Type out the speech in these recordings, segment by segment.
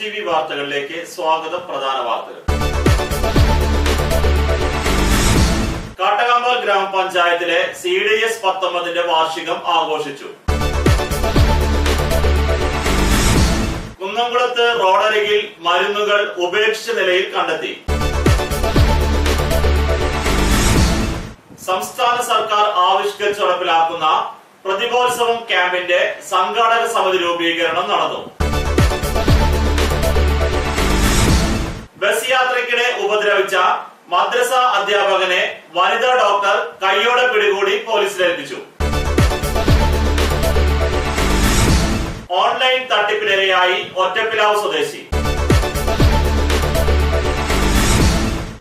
TV വാർത്തകളിലേക്ക് സ്വാഗതം. പ്രധാന വാർത്തകൾ. കാട്ടകമ്പാൽ ഗ്രാമപഞ്ചായത്തിലെ CDS 19 വാർഷികം ആഘോഷിച്ചു. കുന്നംകുളത്ത് റോഡരികിൽ മരുന്നുകൾ ഉപേക്ഷിച്ച നിലയിൽ കണ്ടെത്തി. സംസ്ഥാന സർക്കാർ ആവിഷ്കരിച്ച് നടപ്പിലാക്കുന്ന പ്രതിഭോത്സവം ക്യാമ്പിന്റെ സംഘാടക സമിതി രൂപീകരണം നടന്നു. ബസ് യാത്രയ്ക്കിടെ ഉപദ്രവിച്ച മദ്രസ അധ്യാപകനെ വനിതാ ഡോക്ടർ കൈയോടെ പിടികൂടി പോലീസിലേൽപ്പിച്ചു. ഓൺലൈൻ തട്ടിപ്പിനിരയായി ഒറ്റപ്പിലാവ് സ്വദേശി.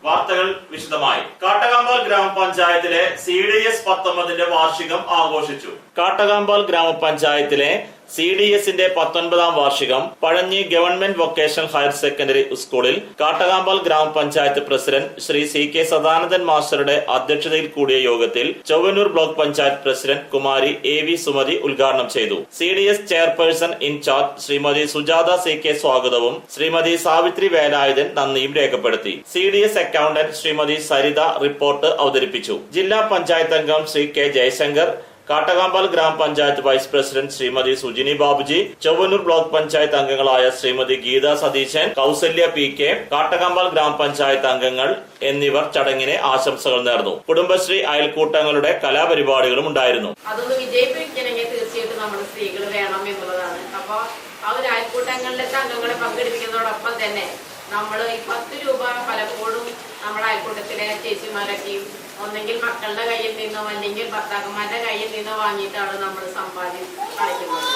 വാർത്തകൾ വിശദമായി. കാട്ടകമ്പാൽ ഗ്രാമപഞ്ചായത്തിലെ CDS 19 വാർഷികം ആഘോഷിച്ചു. കാട്ടകമ്പാൽ ഗ്രാമപഞ്ചായത്തിലെ CDSന്റെ 19ാം വാർഷികം Pazhanji government vocational higher secondary സ്കൂളിൽ കാട്ടകമ്പാൽ ഗ്രാമപഞ്ചായത്ത് പ്രസിഡന്റ് ശ്രീ CK സദാനന്ദൻ മാസ്റ്ററുടെ അധ്യക്ഷതയിൽ കൂടിയ യോഗത്തിൽ Chowannur block panchayat president Kumari AV Sumathi ഉദ്ഘാടനം ചെയ്തു. CDS chairperson in charge Shrimati Sujatha CK സ്വാഗതവും ശ്രീമതി സാവിത്രി വേലായുധൻ നന്ദിയും രേഖപ്പെടുത്തി. CDS accountant Shrimati Saritha report അവതരിപ്പിച്ചു. ജില്ലാ പഞ്ചായത്ത് അംഗം ശ്രീ K ജയശങ്കർ, കാട്ടകമ്പാൽ ഗ്രാമപഞ്ചായത്ത് vice president Shrimati Sujini Babuji, Chowannur block panchayat അംഗങ്ങളായ ശ്രീമതി ഗീത സതീശൻ, കൗസല്യ PK, കാട്ടകമ്പാൽ ഗ്രാമപഞ്ചായത്ത് അംഗങ്ങൾ എന്നിവർ ചടങ്ങിനെ ആശംസകൾ നേർന്നു. കുടുംബശ്രീ അയൽക്കൂട്ടങ്ങളുടെ കലാപരിപാടികളും ഉണ്ടായിരുന്നു. അതൊന്ന് വിജയിപ്പിക്കണമെങ്കിൽ തീർച്ചയായിട്ടും നമ്മുടെ സ്ത്രീകൾ വേണം എന്നുള്ളതാണ്. അപ്പൊ ആ ഒരു അയൽക്കൂട്ടങ്ങളിലത്തെ അംഗങ്ങളെ പങ്കെടുപ്പിക്കുന്നതോടൊപ്പം തന്നെ നമ്മൾ ഈ 10 രൂപ പലപ്പോഴും നമ്മുടെ അയൽക്കൂട്ടത്തിലെ ചേച്ചിമാരൊക്കെയും ഒന്നെങ്കിൽ മക്കളുടെ കയ്യിൽ നിന്നോ അല്ലെങ്കിൽ ഭർത്താക്കന്മാരുടെ കയ്യിൽ നിന്നോ വാങ്ങിയിട്ടാണ് നമ്മൾ സമ്പാദ്യം കളിക്കുന്നത്.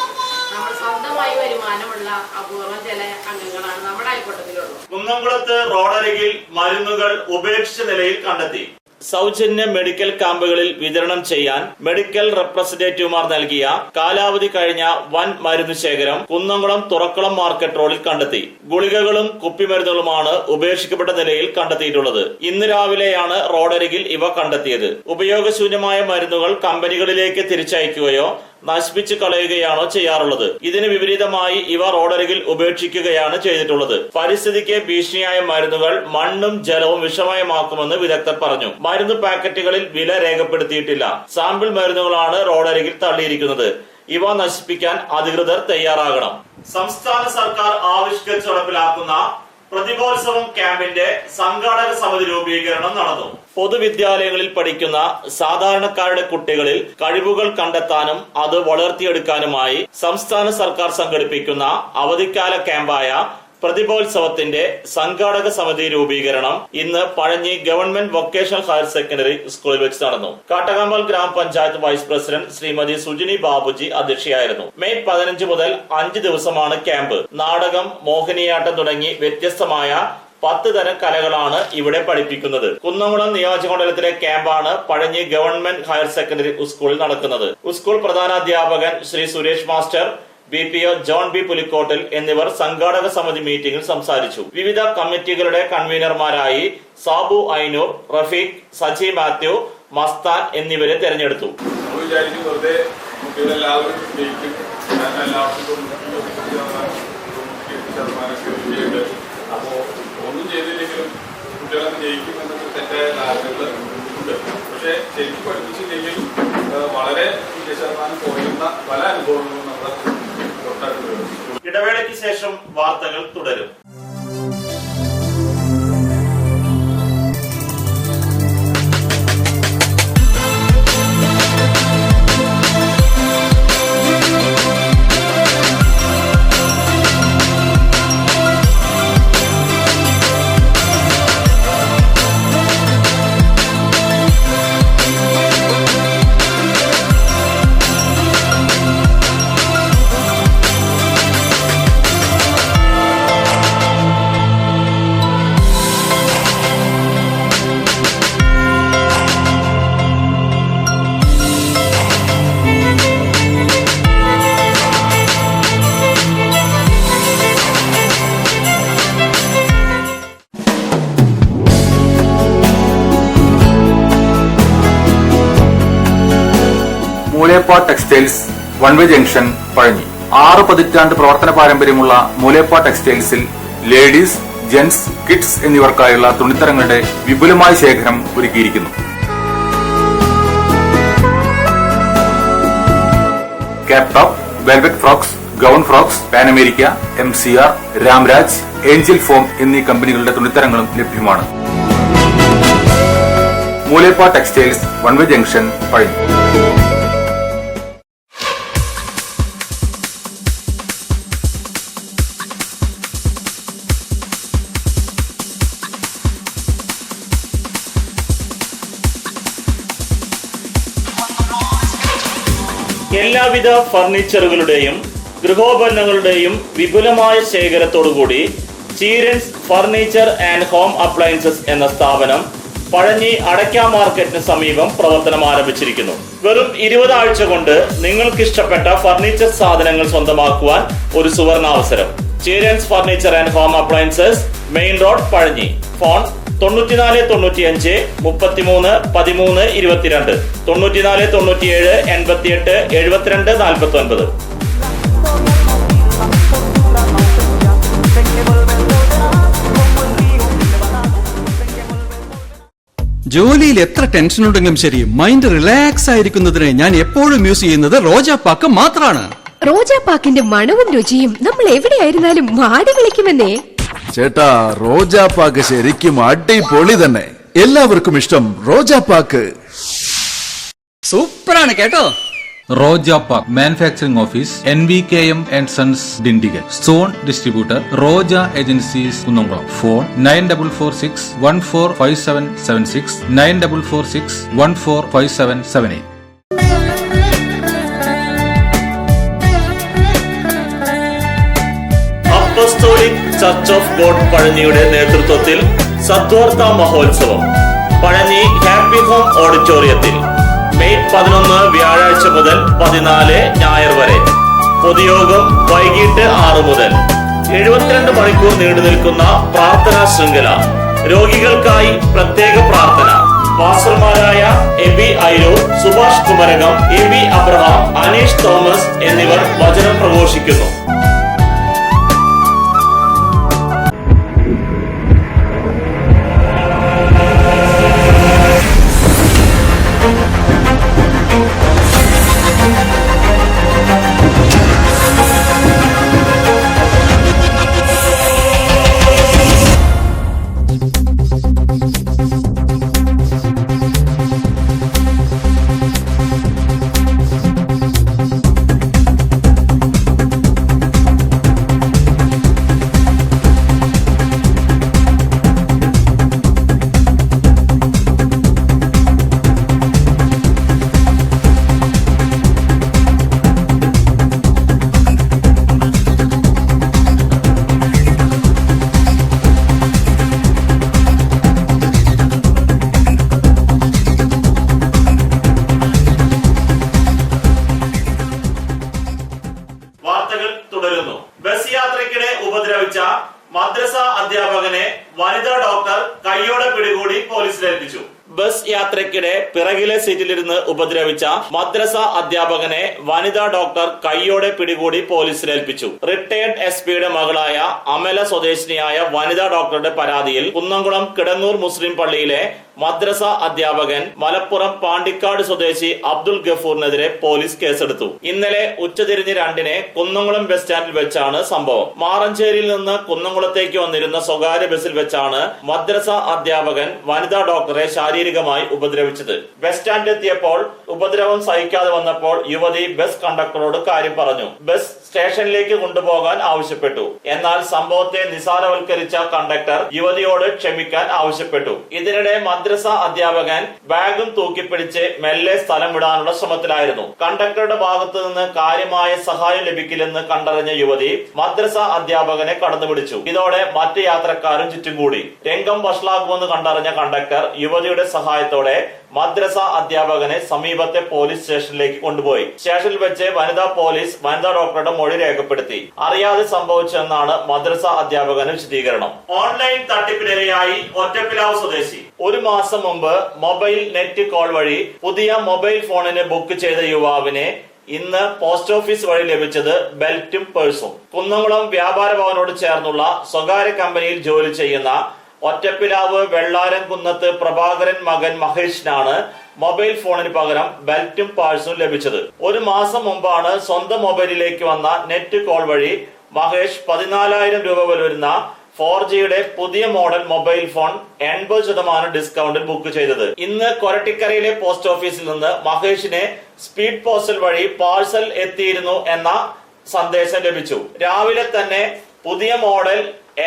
നമ്മൾ സ്വന്തമായി വരുമാനമുള്ള അപൂർവം ചില അംഗങ്ങളാണ് നമ്മുടെ അയൽക്കൂട്ടത്തിലുള്ളത്. കുന്നംകുളത്ത് റോഡരികിൽ മരുന്നുകൾ ഉപേക്ഷിച്ച നിലയിൽ കണ്ടെത്തി. സൗജന്യ മെഡിക്കൽ ക്യാമ്പുകളിൽ വിതരണം ചെയ്യാൻ മെഡിക്കൽ റെപ്രസെന്റേറ്റീവുമാർ നൽകിയ കാലാവധി കഴിഞ്ഞ വൻ മരുന്ന് ശേഖരം കുന്നംകുളം തുറക്കുളം മാർക്കറ്റ് റോഡിൽ കണ്ടെത്തി. ഗുളികകളും കുപ്പിമരുന്നുകളുമാണ് ഉപേക്ഷിക്കപ്പെട്ട നിലയിൽ കണ്ടെത്തിയിട്ടുള്ളത്. ഇന്ന് രാവിലെയാണ് റോഡരികിൽ ഇവ കണ്ടെത്തിയത്. ഉപയോഗശൂന്യമായ മരുന്നുകൾ കമ്പനികളിലേക്ക് തിരിച്ചയക്കുകയോ നശിപ്പിച്ചു കളയുകയാണോ ചെയ്യാറുള്ളത്. ഇതിന് വിപരീതമായി ഇവ റോഡരികിൽ ഉപേക്ഷിക്കുകയാണ് ചെയ്തിട്ടുള്ളത്. പരിസ്ഥിതിക്ക് ഭീഷണിയായ മരുന്നുകൾ മണ്ണും ജലവും വിഷമയമാക്കുമെന്ന് വിദഗ്ധർ പറഞ്ഞു. മരുന്ന് പാക്കറ്റുകളിൽ വില രേഖപ്പെടുത്തിയിട്ടില്ല. സാമ്പിൾ മരുന്നുകളാണ് റോഡരികിൽ തള്ളിയിരിക്കുന്നത്. ഇവ നശിപ്പിക്കാൻ അധികൃതർ തയ്യാറാകണം. സംസ്ഥാന സർക്കാർ ആവിഷ്കരിച്ച് നടപ്പിലാക്കുന്ന പ്രതിഭോത്സവം ക്യാമ്പിന്റെ സംഘാടക സമിതി രൂപീകരണം നടന്നു. പൊതുവിദ്യാലയങ്ങളിൽ പഠിക്കുന്ന സാധാരണക്കാരുടെ കുട്ടികളിൽ കഴിവുകൾ കണ്ടെത്താനും അത് വളർത്തിയെടുക്കാനുമായി സംസ്ഥാന സർക്കാർ സംഘടിപ്പിക്കുന്ന അവധിക്കാല ക്യാമ്പായ പ്രതിഭോത്സവത്തിന്റെ സംഘാടക സമിതി രൂപീകരണം ഇന്ന് Pazhanji government vocational higher secondary സ്കൂളിൽ വെച്ച് നടന്നു. കാട്ടകമ്പാൽ ഗ്രാമപഞ്ചായത്ത് വൈസ് പ്രസിഡന്റ് ശ്രീമതി സുജിനി ബാബുജി അധ്യക്ഷയായിരുന്നു. മെയ് 15 മുതൽ 5 ദിവസമാണ് ക്യാമ്പ്. നാടകം, മോഹിനിയാട്ടം തുടങ്ങി വ്യത്യസ്തമായ 10 തരം കലകളാണ് ഇവിടെ പഠിപ്പിക്കുന്നത്. കുന്നംകുളം നിയോജകമണ്ഡലത്തിലെ ക്യാമ്പാണ് പഴഞ്ഞി ഗവൺമെന്റ് ഹയർ സെക്കൻഡറി സ്കൂളിൽ നടക്കുന്നത്. സ്കൂൾ പ്രധാനാധ്യാപകൻ Shri Suresh master, BPO John B Pulikkottil എന്നിവർ സംഘാടക സമിതി മീറ്റിംഗിൽ സംസാരിച്ചു. വിവിധ കമ്മിറ്റികളുടെ കൺവീനർമാരായി സാബു ഐനൂർ, റഫീഖ്, സജി മാത്യു, മസ്താൻ എന്നിവരെ തെരഞ്ഞെടുത്തു. അപ്പോ ഒന്നും ചെയ്തില്ലെങ്കിലും കുട്ടികളൊക്കെ ജയിക്കുമെന്നൊക്കെ തെറ്റായ ധാരണകൾ ഉണ്ട്. പക്ഷെ ശരിക്കും പഠിപ്പിച്ചില്ലെങ്കിൽ വളരെ ശതമാനം കുറയുന്ന പല അനുഭവങ്ങളും നമ്മുടെ തൊട്ടടുത്ത്. ഇടവേളയ്ക്ക് ശേഷം വാർത്തകൾ തുടരും. മൂലേപ്പാ ടെക്സ്റ്റൈൽസ്, വൺവേ ജംഗ്ഷൻ, പഴഞ്ഞി. 6 പതിറ്റാണ്ട് പ്രവർത്തന പാരമ്പര്യമുള്ള മൂലേപ്പ ടെക്സ്റ്റൈൽസിൽ ലേഡീസ്, ജെന്റ്സ്, കിഡ്സ് എന്നിവർക്കായുള്ള തുണിത്തരങ്ങളുടെ വിപുലമായ ശേഖരം ഒരുക്കിയിരിക്കുന്നു. Cap top, velvet frocks, gown frocks, pan America, MCR, Ramraj, Angel form എന്നീ കമ്പനികളുടെ തുണിത്തരങ്ങളും ലഭ്യമാണ്. മൂലേപ്പ ടെക്സ്റ്റൈൽസ്, വൺവേ ജംഗ്ഷൻ, പഴഞ്ഞി. എല്ലാവിധ ഫർണിച്ചറുകളുടെയും ഗൃഹോപകരണങ്ങളുടെയും വിപുലമായ ശേഖരത്തോടുകൂടി ചീരൻസ് ഫർണിച്ചർ ആൻഡ് ഹോം അപ്ലയൻസസ് എന്ന സ്ഥാപനം പഴഞ്ഞി അടയ്ക്ക മാർക്കറ്റിന് സമീപം പ്രവർത്തനം ആരംഭിച്ചിരിക്കുന്നു. വെറും 20 ആഴ്ച കൊണ്ട് നിങ്ങൾക്ക് ഇഷ്ടപ്പെട്ട ഫർണിച്ചർ സാധനങ്ങൾ സ്വന്തമാക്കുവാൻ ഒരു സുവർണാവസരം. Cheerans furniture and home appliances, main road, Pazhanji. Phone 94 95 33 13 22, 94 97 88 72 49. ജോലിയിൽ എത്ര ടെൻഷൻ ഉണ്ടെങ്കിലും ശരി, മൈൻഡ് റിലാക്സ് ആയിരിക്കുന്നതിന് ഞാൻ എപ്പോഴും യൂസ് ചെയ്യുന്നത് റോജാപ്പാക്ക് മാത്രമാണ്. റോജാപ്പാക്കിന്റെ മണവും രുചിയും നമ്മൾ എവിടെയായിരുന്നാലും മാടി വിളിക്കുമെന്നേ. ചേട്ടാ, റോജാപ്പാക്ക് ശരിക്കും അടിപൊളി തന്നെ. എല്ലാവർക്കും ഇഷ്ടം റോജാപ്പാക്ക്. സൂപ്പറാണ് കേട്ടോ. Rojapak manufacturing office, NVKM and Sons, Dindigul. Stone distributor, Roja Agencies, Kunnamkulam. Phone 9446 145776, 9446 145778. Apostolic church of God പഴഞ്ഞിയുടെ നേതൃത്വത്തിൽ സദ്വാർത്ത മഹോത്സവം പഴഞ്ഞി ഹാപ്പി ഹോം ഓഡിറ്റോറിയത്തിൽ മെയ് 11 വ്യാഴാഴ്ച മുതൽ 14 ഞായർ വരെ. പൊതുയോഗം വൈകിട്ട് 6 മുതൽ. 72 മണിക്കൂർ നീണ്ടു നിൽക്കുന്ന പ്രാർത്ഥനാ ശൃംഖല. രോഗികൾക്കായി പ്രത്യേക പ്രാർത്ഥന. പാസ്റ്റർമാരായ എബി ഐരൂർ, സുഭാഷ് കുമരകം, AB അബ്രഹാം, അനീഷ് തോമസ് എന്നിവർ വചനം പ്രഘോഷിക്കുന്നു. ബസ് യാത്രയ്ക്കിടെ ഉപദ്രവിച്ച മദ്രസ അധ്യാപകനെ വനിതാ ഡോക്ടർ കൈയോടെ പിടികൂടി പോലീസിലേൽപ്പിച്ചു. ബസ് യാത്രയ്ക്കിടെ പിറകിലെ സീറ്റിലിരുന്ന് ഉപദ്രവിച്ച മദ്രസ അധ്യാപകനെ വനിതാ ഡോക്ടർ കൈയോടെ പിടികൂടി പോലീസിലേൽപ്പിച്ചു. റിട്ടയർഡ് SP-യുടെ മകളായ അമല സ്വദേശിനിയായ വനിതാ ഡോക്ടറുടെ പരാതിയിൽ കുന്നംകുളം കിടങ്ങൂർ മുസ്ലിം പള്ളിയിലെ മദ്രസ അധ്യാപകൻ മലപ്പുറം പാണ്ടിക്കാട് സ്വദേശി അബ്ദുൽ ഗഫൂറിനെതിരെ പോലീസ് കേസെടുത്തു. ഇന്നലെ ഉച്ചതിരിഞ്ഞ് 2-ന് കുന്നംകുളം ബസ് സ്റ്റാൻഡിൽ വെച്ചാണ് സംഭവം. മാറഞ്ചേരിയിൽ നിന്ന് കുന്നംകുളത്തേക്ക് വന്നിരുന്ന സ്വകാര്യ ബസിൽ വെച്ചാണ് മദ്രസ അധ്യാപകൻ വനിതാ ഡോക്ടറെ ശാരീരികമായി ഉപദ്രവിച്ചത്. ബസ് സ്റ്റാൻഡിലെത്തിയപ്പോൾ ഉപദ്രവം സഹിക്കാതെ വന്നപ്പോൾ യുവതി ബസ് കണ്ടക്ടറോട് കാര്യം പറഞ്ഞു. ബസ് സ്റ്റേഷനിലേക്ക് കൊണ്ടുപോകാൻ ആവശ്യപ്പെട്ടു. എന്നാൽ സംഭവത്തെ നിസാരവൽക്കരിച്ച കണ്ടക്ടർ യുവതിയോട് ക്ഷമിക്കാൻ ആവശ്യപ്പെട്ടു. ഇതിനിടെ മദ്രസ അധ്യാപകൻ ബാഗും തൂക്കിപ്പിടിച്ച് മെല്ലെ സ്ഥലം വിടാനുള്ള ശ്രമത്തിലായിരുന്നു. കണ്ടക്ടറുടെ ഭാഗത്തു നിന്ന് കാര്യമായ സഹായം ലഭിക്കില്ലെന്ന് കണ്ടറിഞ്ഞ യുവതി മദ്രസ അധ്യാപകനെ കടന്നുപിടിച്ചു. ഇതോടെ മറ്റ് യാത്രക്കാരും ചുറ്റും കൂടി. രംഗം വഷളാകുമെന്ന് കണ്ടറിഞ്ഞ കണ്ടക്ടർ യുവതിയുടെ സഹായത്തോടെ മദ്രസ അധ്യാപകനെ സമീപത്തെ പോലീസ് സ്റ്റേഷനിലേക്ക് കൊണ്ടുപോയി. സ്റ്റേഷനിൽ വെച്ച് വനിതാ പോലീസ് വനിതാ ഡോക്ടറുടെ മൊഴി രേഖപ്പെടുത്തി. അറിയാതെ സംഭവിച്ചെന്നാണ് മദ്രസ അധ്യാപകന് വിശദീകരണം. ഓൺലൈൻ തട്ടിപ്പിനിരയായി ഒറ്റപ്പിലാവ് സ്വദേശി. 1 മാസം മുമ്പ് മൊബൈൽ നെറ്റ് കോൾ വഴി പുതിയ മൊബൈൽ ഫോണിന് ബുക്ക് ചെയ്ത യുവാവിനെ ഇന്ന് പോസ്റ്റ് ഓഫീസ് വഴി ലഭിച്ചത് ബെൽറ്റും പേഴ്സും. കുന്നംകുളം വ്യാപാര ഭവനോട് ചേർന്നുള്ള സ്വകാര്യ കമ്പനിയിൽ ജോലി ചെയ്യുന്ന ഒറ്റപ്പിലാവ് വെള്ളാരം കുന്നത്ത് പ്രഭാകരൻ മകൻ മഹേഷിനാണ് മൊബൈൽ ഫോണിന് പകരം ബെൽറ്റും പേഴ്സും ലഭിച്ചത്. ഒരു മാസം മുമ്പാണ് സ്വന്തം മൊബൈലിലേക്ക് വന്ന നെറ്റ് കോൾ വഴി മഹേഷ് 14,000 രൂപ വില വരുന്ന 4Gയുടെ പുതിയ മോഡൽ മൊബൈൽ ഫോൺ 80% ഡിസ്കൗണ്ടിൽ ബുക്ക് ചെയ്തത്. ഇന്ന് കൊരട്ടിക്കരയിലെ പോസ്റ്റ് ഓഫീസിൽ നിന്ന് മഹേഷിനെ സ്പീഡ് പോസ്റ്റൽ വഴി പാഴ്സൽ എത്തിയിരുന്നു എന്ന സന്ദേശം ലഭിച്ചു. രാവിലെ തന്നെ പുതിയ മോഡൽ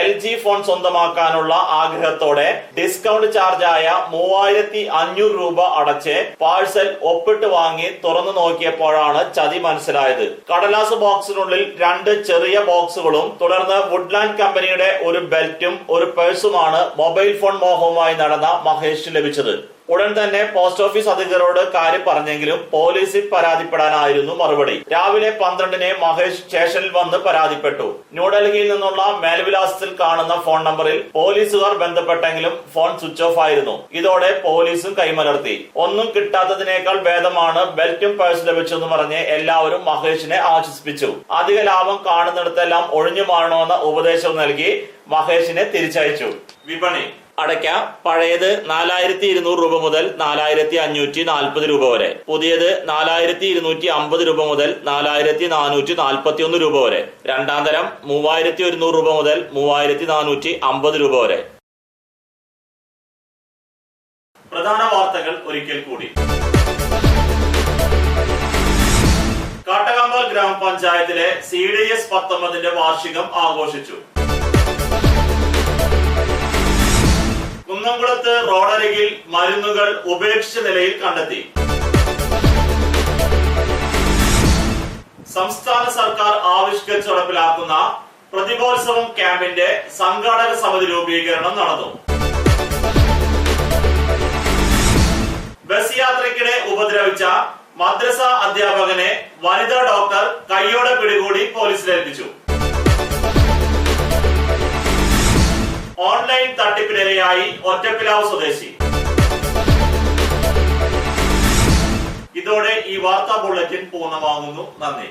LG ഫോൺ സ്വന്തമാക്കാനുള്ള ആഗ്രഹത്തോടെ ഡിസ്കൗണ്ട് ചാർജായ 3,500 രൂപ അടച്ച് പാഴ്സൽ ഒപ്പിട്ട് വാങ്ങി തുറന്നു നോക്കിയപ്പോഴാണ് ചതി മനസ്സിലായത്. കടലാസ് ബോക്സിനുള്ളിൽ 2 ചെറിയ ബോക്സുകളും തുടർന്ന് വുഡ്ലാൻഡ് കമ്പനിയുടെ ഒരു ബെൽറ്റും ഒരു പേഴ്സുമാണ് മൊബൈൽ ഫോൺ മോഹവുമായി നടന്ന മഹേഷ് ലഭിച്ചത്. ഉടൻ തന്നെ പോസ്റ്റ് ഓഫീസ് അധികൃതരോട് കാര്യം പറഞ്ഞെങ്കിലും പോലീസിൽ പരാതിപ്പെടാനായിരുന്നു മറുപടി. രാവിലെ 12-ന് മഹേഷ് സ്റ്റേഷനിൽ വന്ന് പരാതിപ്പെട്ടു. ന്യൂഡൽഹിയിൽ നിന്നുള്ള മേൽവിലാസത്തിൽ കാണുന്ന ഫോൺ നമ്പറിൽ പോലീസുകാർ ബന്ധപ്പെട്ടെങ്കിലും ഫോൺ സ്വിച്ച് ഓഫ് ആയിരുന്നു. ഇതോടെ പോലീസും കൈമലർത്തി. ഒന്നും കിട്ടാത്തതിനേക്കാൾ ഭേദമാണ് ബെൽറ്റും പേഴ്സ് ലഭിച്ചെന്ന് പറഞ്ഞ് എല്ലാവരും മഹേഷിനെ ആശ്വസിപ്പിച്ചു. അധിക ലാഭം കാണുന്നിടത്തെല്ലാം ഒഴിഞ്ഞു മാറണമെന്ന ഉപദേശവും നൽകി മഹേഷിനെ തിരിച്ചയച്ചു. വിപണി അടയ്ക്ക പഴയത് 4,200 രൂപ മുതൽ 4,540 രൂപ വരെ, പുതിയത് 4,250 രൂപ മുതൽ 4,441 രൂപ വരെ, രണ്ടാം തരം 3,100 രൂപ മുതൽ 3,450 രൂപ വരെ. പ്രധാന വാർത്തകൾ ഒരിക്കൽ കൂടി. കാട്ടകമ്പാൽ ഗ്രാമപഞ്ചായത്തിലെ CDS 19 വാർഷികം ആഘോഷിച്ചു. കുന്നംകുളത്ത് റോഡരികിൽ മരുന്നുകൾ ഉപേക്ഷിച്ച നിലയിൽ കണ്ടെത്തി. സംസ്ഥാന സർക്കാർ ആവിഷ്കരിച്ച് നടപ്പിലാക്കുന്ന പ്രതിഭോത്സവം ക്യാമ്പിന്റെ സംഘാടക സമിതി രൂപീകരണം നടന്നു. ബസ് യാത്രയ്ക്കിടെ ഉപദ്രവിച്ച മദ്രസ അധ്യാപകനെ വനിതാ ഡോക്ടർ കൈയോടെ പിടികൂടി പോലീസിലേൽപ്പിച്ചു. ഓൺലൈൻ തട്ടിപ്പിനിരയായി ഒറ്റപ്പിലാവ് സ്വദേശി. ഇതോടെ ഈ വാർത്താ ബുള്ളറ്റിൻ പൂർണ്ണമാകുന്നു. നന്ദി.